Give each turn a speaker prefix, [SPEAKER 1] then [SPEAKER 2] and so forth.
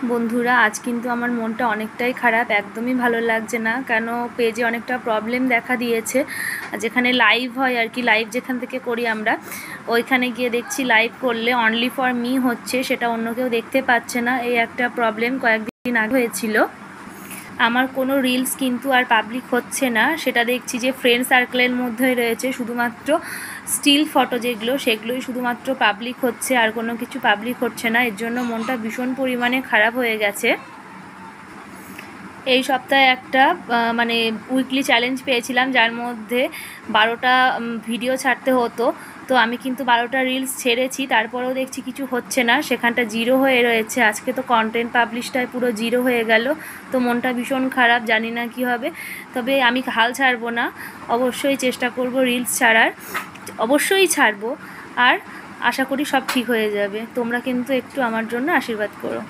[SPEAKER 1] বন্ধুরা, আজ কিন্তু আমার মনটা অনেকটাই খারাপ, একদমই ভালো লাগছে না। কেন, পেজে অনেকটা প্রবলেম দেখা দিয়েছে। যেখানে লাইভ হয় আর কি, লাইভ যেখান থেকে করি আমরা, ওইখানে গিয়ে দেখছি লাইভ করলে অনলি ফর মি হচ্ছে, সেটা অন্য কেউ দেখতে পাচ্ছে না। এই একটা প্রবলেম কয়েকদিন আগে হয়েছিল। আমার কোনো রিলস কিন্তু আর পাবলিক হচ্ছে না, সেটা দেখছি যে ফ্রেন্ড সার্কেলের মধ্যেই রয়েছে। শুধুমাত্র স্টিল ফটো যেগুলো, সেগুলোই শুধুমাত্র পাবলিক হচ্ছে, আর কোনো কিছু পাবলিক হচ্ছে না। এর জন্য মনটা ভীষণ পরিমাণে খারাপ হয়ে গেছে। এই সপ্তাহে একটা মানে উইকলি চ্যালেঞ্জ পেয়েছিলাম, যার মধ্যে 12টা ভিডিও ছাড়তে হতো। তো আমি কিন্তু 12টা রিলস ছেড়েছি, তারপরেও দেখছি কিছু হচ্ছে না, সেখানটা জিরো হয়ে রয়েছে। আজকে তো কন্টেন্ট পাবলিশটাই পুরো জিরো হয়ে গেল। তো মনটা ভীষণ খারাপ, জানি না কি হবে। তবে আমি হাল ছাড়বো না, অবশ্যই চেষ্টা করব রিলস ছাড়ার, অবশ্যই ছাড়বো। আর আশা করি সব ঠিক হয়ে যাবে। তোমরা কিন্তু একটু আমার জন্য আশীর্বাদ করো।